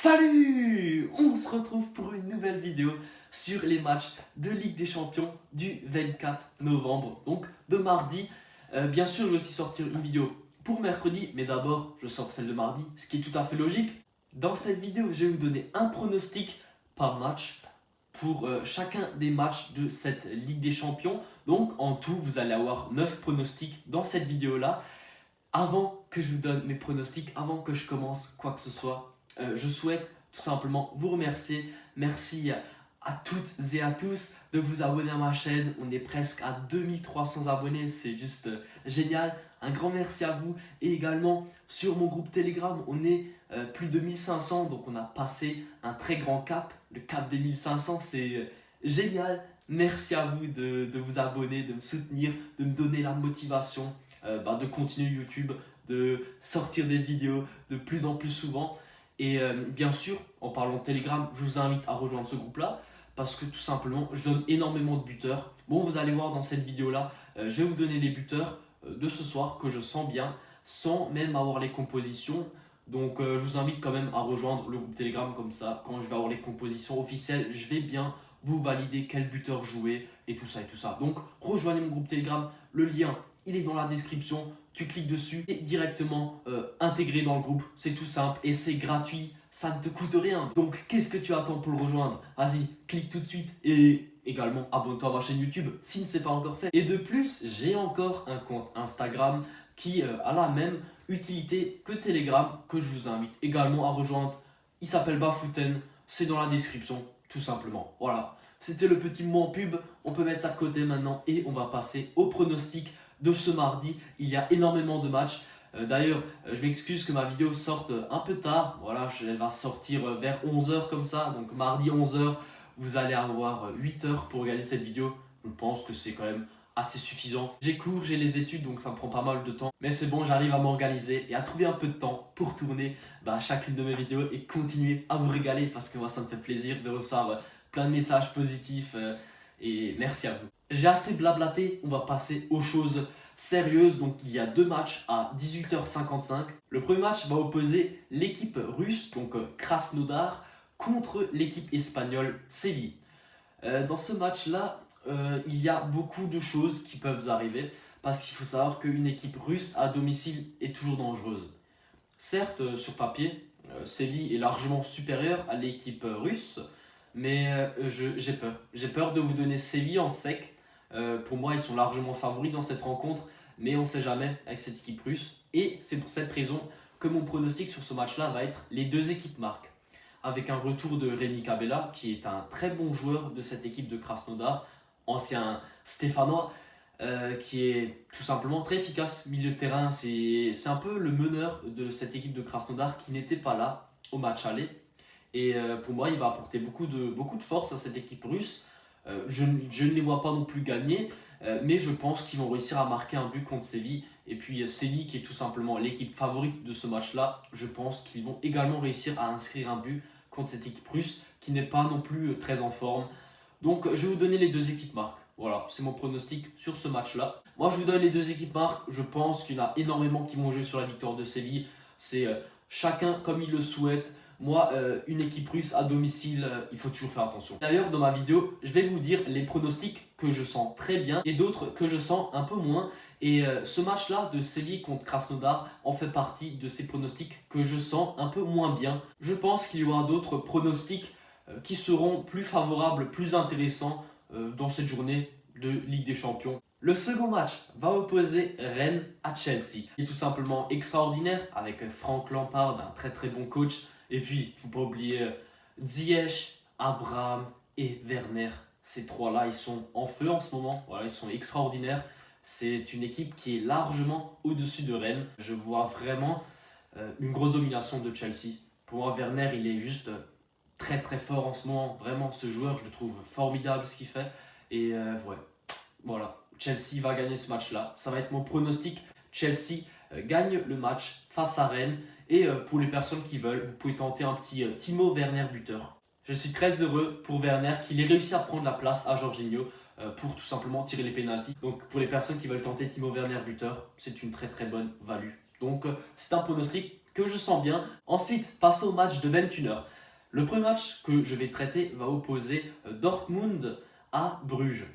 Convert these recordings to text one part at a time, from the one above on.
Salut! On se retrouve pour une nouvelle vidéo sur les matchs de Ligue des Champions du 24 novembre, donc de mardi. Bien sûr, je vais aussi sortir une vidéo pour mercredi, mais d'abord, je sors celle de mardi, ce qui est tout à fait logique. Dans cette vidéo, je vais vous donner un pronostic par match pour chacun des matchs de cette Ligue des Champions. Donc, en tout, vous allez avoir 9 pronostics dans cette vidéo-là. Avant que je vous donne mes pronostics, avant que je commence quoi que ce soit, je souhaite tout simplement vous remercier. Merci à toutes et à tous de vous abonner à ma chaîne. On est presque à 2300 abonnés, c'est juste génial. Un grand merci à vous. Et également sur mon groupe Telegram, on est plus de 1500, donc on a passé un très grand cap. Le cap des 1500, c'est génial. Merci à vous de vous abonner, de me soutenir, de me donner la motivation de continuer YouTube, de sortir des vidéos de plus en plus souvent. Et bien sûr, en parlant de Telegram, je vous invite à rejoindre ce groupe-là parce que tout simplement, je donne énormément de buteurs. Bon, vous allez voir dans cette vidéo-là, je vais vous donner les buteurs de ce soir que je sens bien, sans même avoir les compositions. Donc, je vous invite quand même à rejoindre le groupe Telegram comme ça. Quand je vais avoir les compositions officielles, je vais bien vous valider quel buteur jouer et tout ça et tout ça. Donc, rejoignez mon groupe Telegram. Le lien, il est dans la description. Tu cliques dessus et directement intégré dans le groupe. C'est tout simple et c'est gratuit. Ça ne te coûte rien. Donc, qu'est-ce que tu attends pour le rejoindre? Vas-y, clique tout de suite et également abonne-toi à ma chaîne YouTube si ce n'est pas encore fait. Et de plus, j'ai encore un compte Instagram qui a la même utilité que Telegram que je vous invite également à rejoindre. Il s'appelle Bafouten, c'est dans la description tout simplement. Voilà, c'était le petit moment pub, on peut mettre ça de côté maintenant et on va passer au pronostic de ce mardi. Il y a énormément de matchs. D'ailleurs, je m'excuse que ma vidéo sorte un peu tard. Voilà, elle va sortir vers 11h comme ça. Donc mardi 11h, vous allez avoir 8h pour regarder cette vidéo. Je pense que c'est quand même assez suffisant. J'ai cours, j'ai les études, donc ça me prend pas mal de temps. Mais c'est bon, j'arrive à m'organiser et à trouver un peu de temps pour tourner chacune de mes vidéos et continuer à vous régaler parce que moi, ça me fait plaisir de recevoir plein de messages positifs et merci à vous. J'ai assez blablaté, on va passer aux choses sérieuses. Donc il y a deux matchs à 18h55. Le premier match va opposer l'équipe russe, donc Krasnodar, contre l'équipe espagnole Séville. Dans ce match-là, il y a beaucoup de choses qui peuvent arriver parce qu'il faut savoir qu'une équipe russe à domicile est toujours dangereuse. Certes, sur papier, Séville est largement supérieur à l'équipe russe, mais j'ai peur. J'ai peur de vous donner Séville en sec. Pour moi, ils sont largement favoris dans cette rencontre, mais on ne sait jamais avec cette équipe russe. Et c'est pour cette raison que mon pronostic sur ce match-là va être les deux équipes marquent. Avec un retour de Rémi Cabella, qui est un très bon joueur de cette équipe de Krasnodar, ancien stéphanois, qui est tout simplement très efficace milieu de terrain. C'est un peu le meneur de cette équipe de Krasnodar qui n'était pas là au match aller. Et pour moi, il va apporter beaucoup de force à cette équipe russe. Je ne les vois pas non plus gagner, mais je pense qu'ils vont réussir à marquer un but contre Séville. Et puis Séville, qui est tout simplement l'équipe favorite de ce match-là, je pense qu'ils vont également réussir à inscrire un but contre cette équipe russe qui n'est pas non plus très en forme. Donc je vais vous donner les deux équipes marques. Voilà, c'est mon pronostic sur ce match-là. Moi, je vous donne les deux équipes marques. Je pense qu'il y en a énormément qui vont jouer sur la victoire de Séville. C'est chacun comme il le souhaite. Moi, une équipe russe à domicile, il faut toujours faire attention. D'ailleurs, dans ma vidéo, je vais vous dire les pronostics que je sens très bien et d'autres que je sens un peu moins. Et ce match-là de Séville contre Krasnodar en fait partie de ces pronostics que je sens un peu moins bien. Je pense qu'il y aura d'autres pronostics qui seront plus favorables, plus intéressants dans cette journée de Ligue des Champions. Le second match va opposer Rennes à Chelsea. Il est tout simplement extraordinaire avec Frank Lampard, un très très bon coach. Et puis, il ne faut pas oublier Ziyech, Abraham et Werner. Ces trois-là, ils sont en feu en ce moment. Voilà, ils sont extraordinaires. C'est une équipe qui est largement au-dessus de Rennes. Je vois vraiment une grosse domination de Chelsea. Pour moi, Werner, il est juste très très fort en ce moment. Vraiment, ce joueur, je le trouve formidable ce qu'il fait. Et ouais, voilà. Chelsea va gagner ce match-là. Ça va être mon pronostic. Chelsea gagne le match face à Rennes. Et pour les personnes qui veulent, vous pouvez tenter un petit Timo Werner buteur. Je suis très heureux pour Werner qu'il ait réussi à prendre la place à Jorginho pour tout simplement tirer les pénaltys. Donc pour les personnes qui veulent tenter Timo Werner buteur, c'est une très très bonne value. Donc c'est un pronostic que je sens bien. Ensuite, passons au match de 21h. Le premier match que je vais traiter va opposer Dortmund à Bruges.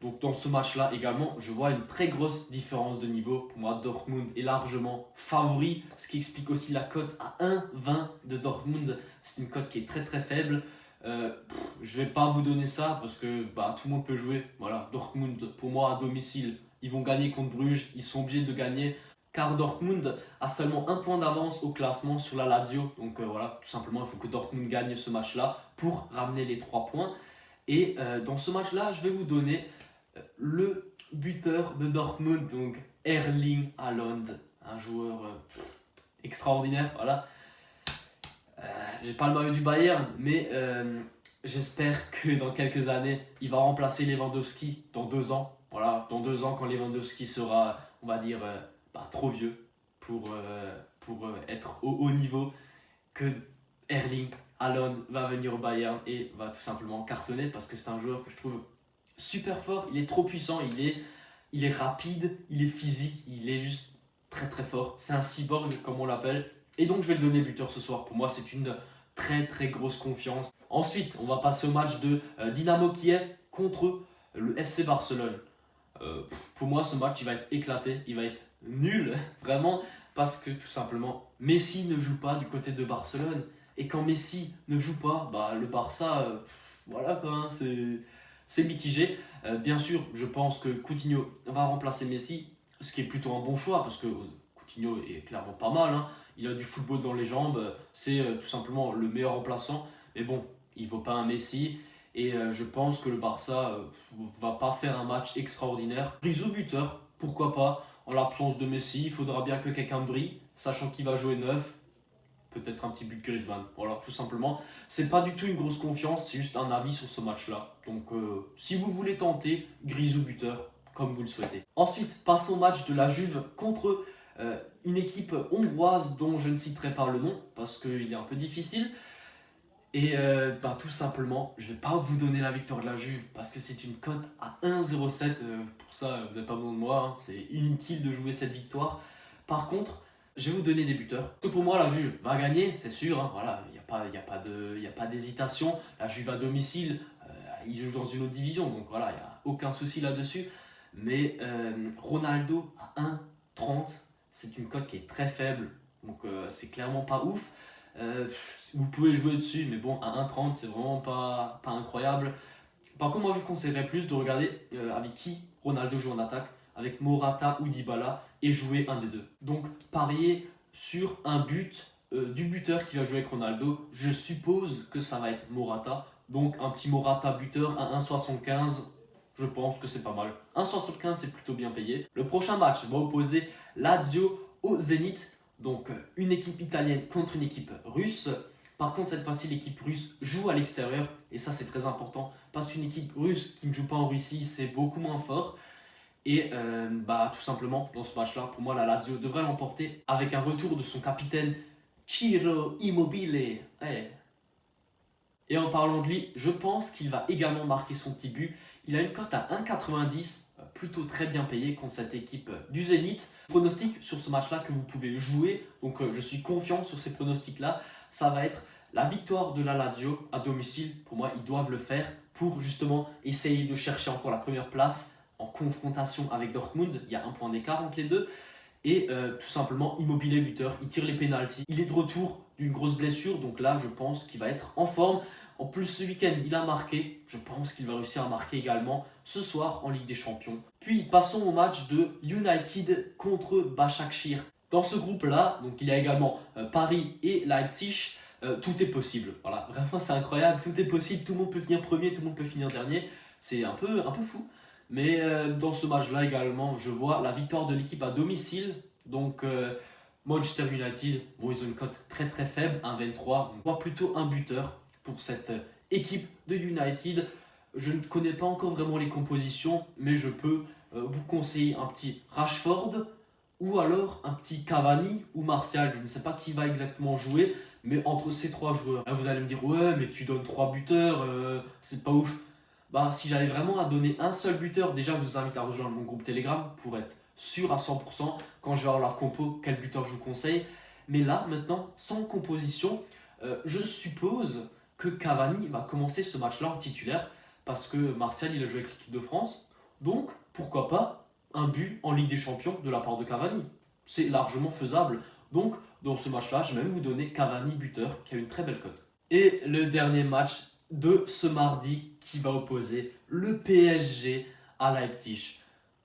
Donc dans ce match-là également, je vois une très grosse différence de niveau. Pour moi, Dortmund est largement favori, ce qui explique aussi la cote à 1,20 de Dortmund. C'est une cote qui est très très faible. Je vais pas vous donner ça parce que tout le monde peut jouer. Voilà, Dortmund, pour moi, à domicile, ils vont gagner contre Bruges. Ils sont obligés de gagner car Dortmund a seulement un point d'avance au classement sur la Lazio. Donc voilà, tout simplement, il faut que Dortmund gagne ce match-là pour ramener les 3 points. Et dans ce match-là, je vais vous donner le buteur de Dortmund, donc Erling Haaland, un joueur extraordinaire. Voilà. J'ai pas le maillot du Bayern, mais j'espère que dans quelques années, il va remplacer Lewandowski dans 2 ans. Voilà, dans 2 ans, quand Lewandowski sera, on va dire, trop vieux pour être au haut niveau, que Erling Haaland va venir au Bayern et va tout simplement cartonner parce que c'est un joueur que je trouve super fort, il est trop puissant, il est rapide, il est physique, il est juste très très fort. C'est un cyborg comme on l'appelle. Et donc je vais le donner buteur ce soir. Pour moi c'est une très très grosse confiance. Ensuite on va passer au match de Dynamo Kiev contre le FC Barcelone. Pour moi ce match il va être éclaté, il va être nul vraiment parce que tout simplement Messi ne joue pas du côté de Barcelone. Et quand Messi ne joue pas, le Barça, voilà quoi, hein, c'est mitigé. Bien sûr, je pense que Coutinho va remplacer Messi, ce qui est plutôt un bon choix parce que Coutinho est clairement pas mal. Hein. Il a du football dans les jambes, c'est tout simplement le meilleur remplaçant. Mais bon, il ne vaut pas un Messi. Et je pense que le Barça va pas faire un match extraordinaire. Grisou buteur, pourquoi pas. En l'absence de Messi, il faudra bien que quelqu'un brille, sachant qu'il va jouer neuf. Peut-être un petit but de Griezmann. Voilà, tout simplement. C'est pas du tout une grosse confiance, c'est juste un avis sur ce match-là. Donc, si vous voulez tenter, Grisou buteur, comme vous le souhaitez. Ensuite, passons au match de la Juve contre une équipe hongroise dont je ne citerai pas le nom parce qu'il est un peu difficile. Et tout simplement, je ne vais pas vous donner la victoire de la Juve parce que c'est une cote à 1,07. Pour ça, vous n'avez pas besoin de moi. Hein. C'est inutile de jouer cette victoire. Par contre, je vais vous donner des buteurs. Parce que pour moi, la Juve va gagner, c'est sûr. Hein. Voilà, il n'y a pas d'hésitation. La Juve à domicile, ils jouent dans une autre division. Donc voilà, il n'y a aucun souci là-dessus. Mais Ronaldo à 1,30, c'est une cote qui est très faible. Donc c'est clairement pas ouf. Vous pouvez jouer dessus, mais bon, à 1,30, c'est vraiment pas incroyable. Par contre, moi, je vous conseillerais plus de regarder avec qui Ronaldo joue en attaque, avec Morata ou Dybala, et jouer un des deux. Donc, parier sur un but du buteur qui va jouer avec Ronaldo, je suppose que ça va être Morata. Donc, un petit Morata buteur à 1,75, je pense que c'est pas mal. 1,75, c'est plutôt bien payé. Le prochain match va opposer Lazio au Zénith. Donc une équipe italienne contre une équipe russe. Par contre, cette fois-ci, l'équipe russe joue à l'extérieur. Et ça, c'est très important. Parce qu'une équipe russe qui ne joue pas en Russie, c'est beaucoup moins fort. Et tout simplement, dans ce match-là, pour moi, la Lazio devrait l'emporter avec un retour de son capitaine Ciro Immobile. Et en parlant de lui, je pense qu'il va également marquer son petit but. Il a une cote à 1,90, plutôt très bien payé contre cette équipe du Zénith. Pronostic sur ce match-là que vous pouvez jouer, donc je suis confiant sur ces pronostics-là. Ça va être la victoire de la Lazio à domicile. Pour moi, ils doivent le faire pour justement essayer de chercher encore la première place en confrontation avec Dortmund. Il y a un point d'écart entre les deux. Et tout simplement, Immobile buteur, il tire les pénaltys. Il est de retour d'une grosse blessure, donc là, je pense qu'il va être en forme. En plus, ce week-end, il a marqué. Je pense qu'il va réussir à marquer également ce soir en Ligue des Champions. Puis, passons au match de United contre Başakşehir. Dans ce groupe-là, donc il y a également Paris et Leipzig. Tout est possible. Voilà, vraiment, c'est incroyable. Tout est possible. Tout le monde peut finir premier, tout le monde peut finir dernier. C'est un peu fou. Mais dans ce match-là également, je vois la victoire de l'équipe à domicile. Donc, Manchester United, bon, ils ont une cote très très faible, 1,23. On voit plutôt un buteur pour cette équipe de United. Je ne connais pas encore vraiment les compositions, mais je peux vous conseiller un petit Rashford ou alors un petit Cavani ou Martial. Je ne sais pas qui va exactement jouer, mais entre ces 3 joueurs. Là, vous allez me dire, ouais, mais tu donnes 3 buteurs, c'est pas ouf. Si j'avais vraiment à donner un seul buteur, déjà, je vous invite à rejoindre mon groupe Telegram pour être sûr à 100% quand je vais avoir leur compo, quel buteur je vous conseille. Mais là, maintenant, sans composition, je suppose que Cavani va commencer ce match-là en titulaire parce que Martial, il a joué avec l'équipe de France. Donc, pourquoi pas un but en Ligue des Champions de la part de Cavani? C'est largement faisable. Donc, dans ce match-là, je vais même vous donner Cavani buteur, qui a une très belle cote. Et le dernier match de ce mardi qui va opposer le PSG à Leipzig.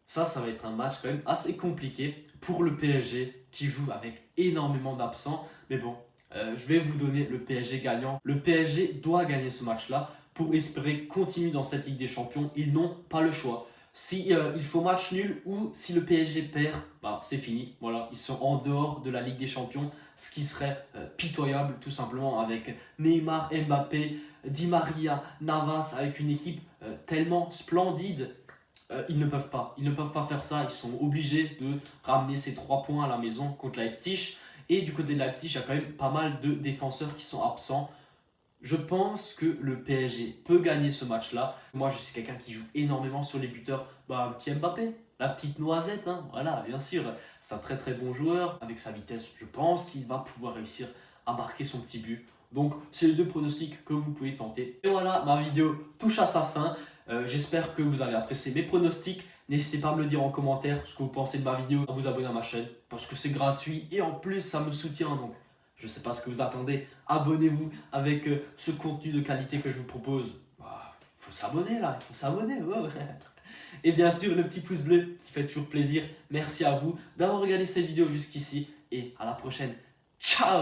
Ça va être un match quand même assez compliqué pour le PSG qui joue avec énormément d'absents. Mais bon, je vais vous donner le PSG gagnant. Le PSG doit gagner ce match-là pour espérer continuer dans cette Ligue des Champions. Ils n'ont pas le choix. Si il faut match nul ou si le PSG perd, bah, c'est fini. Voilà, ils sont en dehors de la Ligue des Champions, ce qui serait pitoyable tout simplement avec Neymar, Mbappé, Di Maria, Navas, avec une équipe tellement splendide. Ils ne peuvent pas. Ils ne peuvent pas faire ça. Ils sont obligés de ramener ces 3 points à la maison contre Leipzig. Et du côté de Leipzig, il y a quand même pas mal de défenseurs qui sont absents. Je pense que le PSG peut gagner ce match-là. Moi, je suis quelqu'un qui joue énormément sur les buteurs. Bah, un petit Mbappé, la petite noisette, hein. Voilà, bien sûr. C'est un très très bon joueur. Avec sa vitesse, je pense qu'il va pouvoir réussir à marquer son petit but. Donc, c'est les 2 pronostics que vous pouvez tenter. Et voilà, ma vidéo touche à sa fin. J'espère que vous avez apprécié mes pronostics. N'hésitez pas à me le dire en commentaire ce que vous pensez de ma vidéo, à vous abonner à ma chaîne parce que c'est gratuit et en plus ça me soutient. Donc je ne sais pas ce que vous attendez. Abonnez-vous avec ce contenu de qualité que je vous propose. Bah, faut s'abonner là, il faut s'abonner. Ouais. Et bien sûr le petit pouce bleu qui fait toujours plaisir. Merci à vous d'avoir regardé cette vidéo jusqu'ici et à la prochaine. Ciao!